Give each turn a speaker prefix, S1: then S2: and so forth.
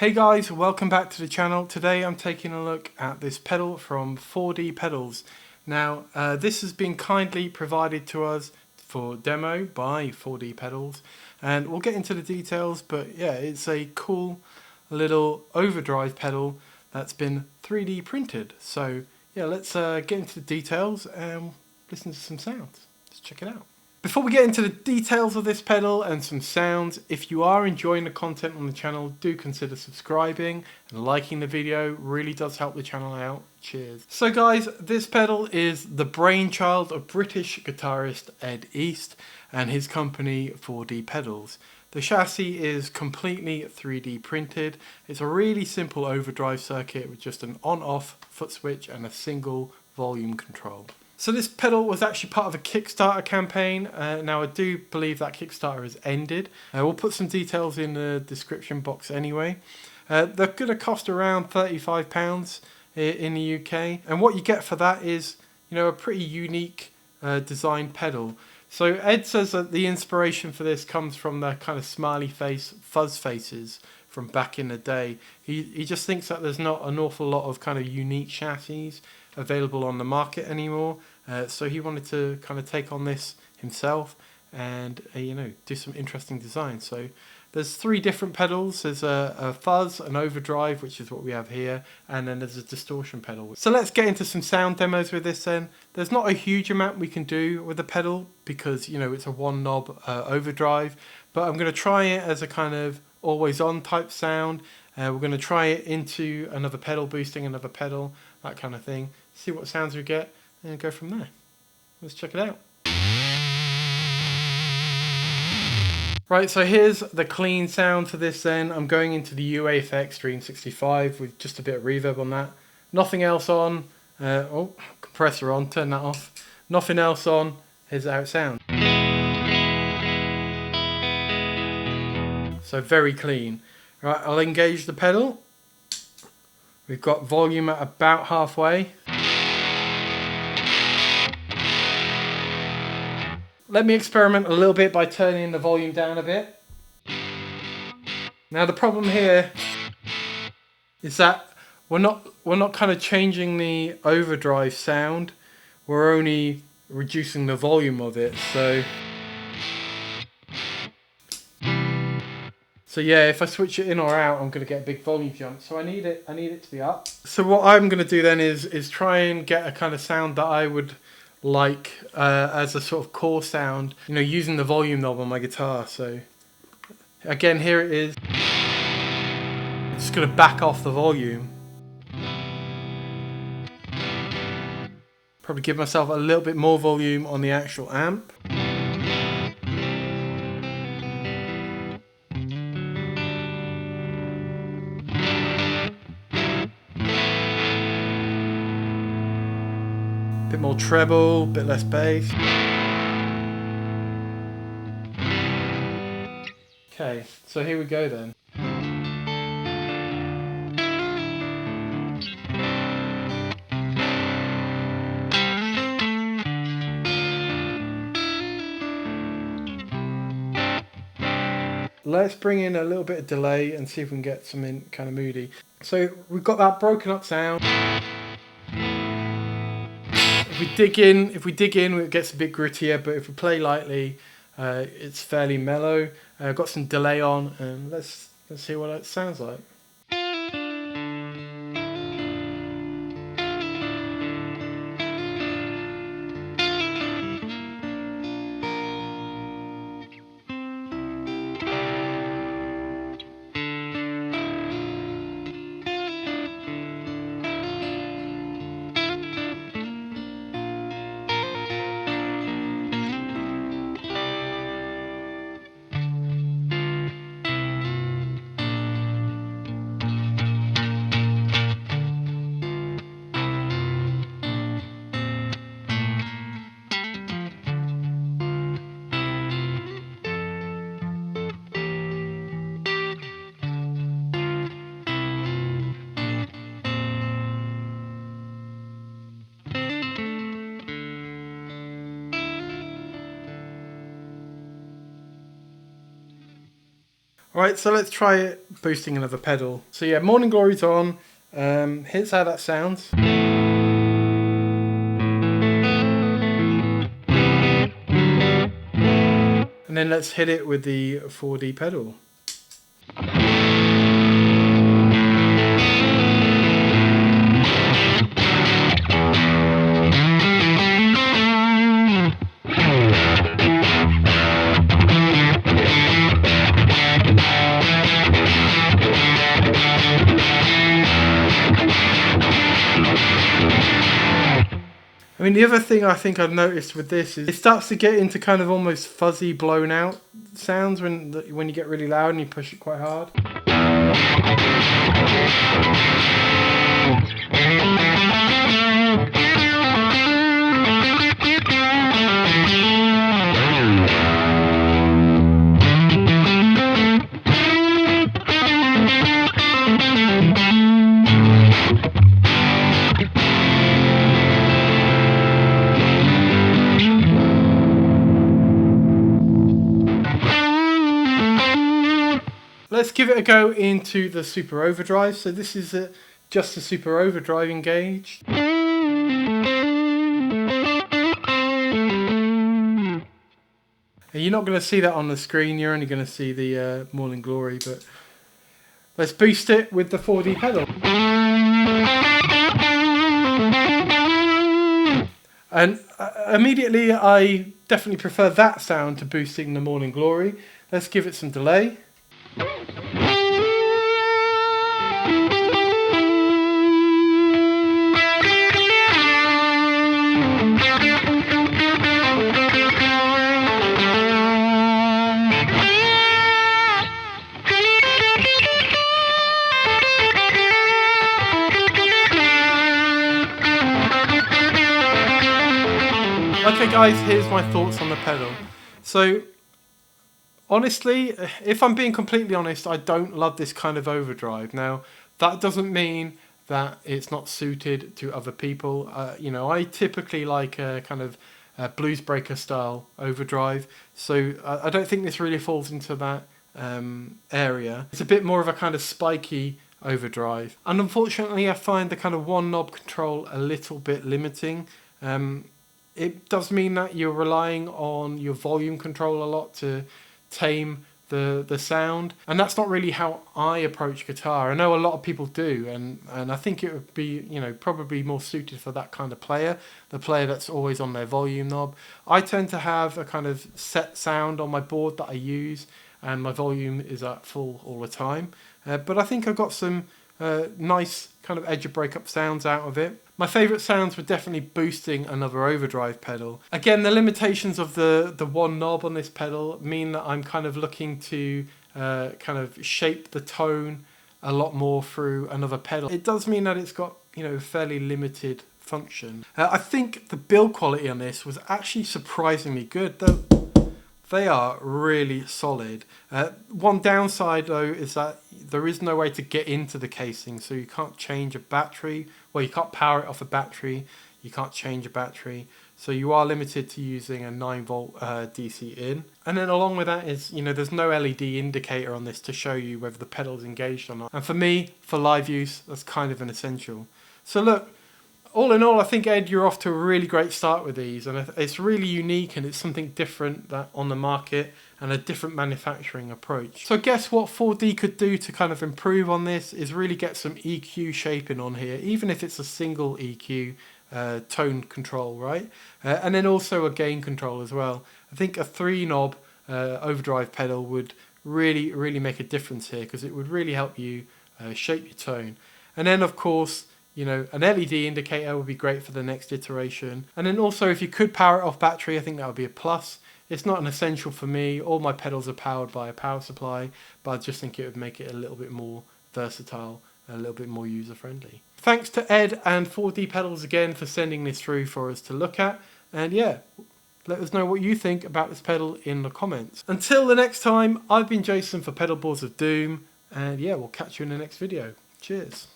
S1: Hey guys, welcome back to the channel. Today I'm taking a look at this pedal from 4D Pedals. Now this has been kindly provided to us for demo by 4D Pedals, and we'll get into the details, but yeah, it's a cool little overdrive pedal that's been 3D printed. So yeah, let's get into the details and listen to some sounds. Let's check it out. Before we get into the details of this pedal and some sounds, if you are enjoying the content on the channel, do consider subscribing and liking the video. Really does help the channel out. Cheers. So guys, this pedal is the brainchild of British guitarist Ed East and his company 4D Pedals. The chassis is completely 3D printed. It's a really simple overdrive circuit with just an on-off foot switch and a single volume control. So this pedal was actually part of a Kickstarter campaign. Now I do believe that Kickstarter has ended. We'll put some details in the description box anyway. They're going to cost around £35 in the UK, and what you get for that is, you know, a pretty unique design pedal. So Ed says that the inspiration for this comes from the kind of smiley face fuzz faces from back in the day. He just thinks that there's not an awful lot of kind of unique chassis available on the market anymore, so he wanted to kind of take on this himself and you know, do some interesting designs. So there's three different pedals. There's a fuzz, an overdrive, which is what we have here, and then there's a distortion pedal. So let's get into some sound demos with this then. There's not a huge amount we can do with the pedal because, you know, it's a one knob overdrive, but I'm going to try it as a kind of always on type sound. We're going to try it into another pedal, boosting another pedal, that kind of thing. See what sounds we get and go from there. Let's check it out. Right, so here's the clean sound for this then. I'm going into the TateFX Dream 65 with just a bit of reverb on that. Nothing else on. Compressor on, turn that off. Nothing else on. Here's how it sounds. So very clean. Right, I'll engage the pedal. We've got volume at about halfway. Let me experiment a little bit by turning the volume down a bit. Now the problem here is that we're not kind of changing the overdrive sound. We're only reducing the volume of it. So yeah, if I switch it in or out, I'm going to get a big volume jump. So I need it to be up. So what I'm going to do then is try and get a kind of sound that I would like as a sort of core sound, you know, using the volume knob on my guitar. So again, here it is. I'm just going to back off the volume. Probably give myself a little bit more volume on the actual amp. Bit more treble, bit less bass. Okay, so here we go then. Let's bring in a little bit of delay and see if we can get something kind of moody. So we've got that broken up sound. If we dig in, it gets a bit grittier, but if we play lightly, it's fairly mellow. I've got some delay on, and let's see what it sounds like. Alright, so let's try it boosting another pedal. So yeah, Morning Glory's on. Here's how that sounds. And then let's hit it with the 4D pedal. I mean, the other thing I think I've noticed with this is it starts to get into kind of almost fuzzy, blown out sounds when you get really loud and you push it quite hard. Let's give it a go into the super overdrive. So this is just a super overdrive engaged. And you're not going to see that on the screen, you're only going to see the Morning Glory, but let's boost it with the 4D pedal. And immediately I definitely prefer that sound to boosting the Morning Glory. Let's give it some delay. Okay guys, here's my thoughts on the pedal. So honestly, if I'm being completely honest, I don't love this kind of overdrive. Now, that doesn't mean that it's not suited to other people. You know, I typically like a kind of blues breaker style overdrive, so I don't think this really falls into that area. It's a bit more of a kind of spiky overdrive, and unfortunately I find the kind of one knob control a little bit limiting. It does mean that you're relying on your volume control a lot to tame the sound, and that's not really how I approach guitar. I know a lot of people do, and I think it would be, you know, probably more suited for that kind of player, the player that's always on their volume knob. I tend to have a kind of set sound on my board that I use, and my volume is at full all the time, but I think I've got some nice kind of edge of breakup sounds out of it. My favourite sounds were definitely boosting another overdrive pedal. Again, the limitations of the one knob on this pedal mean that I'm kind of looking to kind of shape the tone a lot more through another pedal. It does mean that it's got, you know, fairly limited function. I think the build quality on this was actually surprisingly good, though. They are really solid. One downside though is that there is no way to get into the casing, so you can't change a battery. Well, you can't power it off a battery, you can't change a battery, so you are limited to using a 9-volt DC in. And then along with that is, you know, there's no LED indicator on this to show you whether the pedal is engaged or not. And for me, for live use, that's kind of an essential. So look, all in all, I think, Ed, you're off to a really great start with these, and it's really unique, and it's something different that on the market and a different manufacturing approach. So I guess what 4D could do to kind of improve on this is really get some EQ shaping on here, even if it's a single EQ tone control, right? And then also a gain control as well. I think a 3-knob overdrive pedal would really make a difference here, because it would really help you shape your tone. And then of course, you know, an LED indicator would be great for the next iteration. And then also, if you could power it off battery, I think that would be a plus. It's not an essential for me. All my pedals are powered by a power supply, but I just think it would make it a little bit more versatile, a little bit more user-friendly. Thanks to Ed and 4D Pedals again for sending this through for us to look at. And yeah, let us know what you think about this pedal in the comments. Until the next time, I've been Jason for Pedalboards of Doom, and yeah, we'll catch you in the next video. Cheers.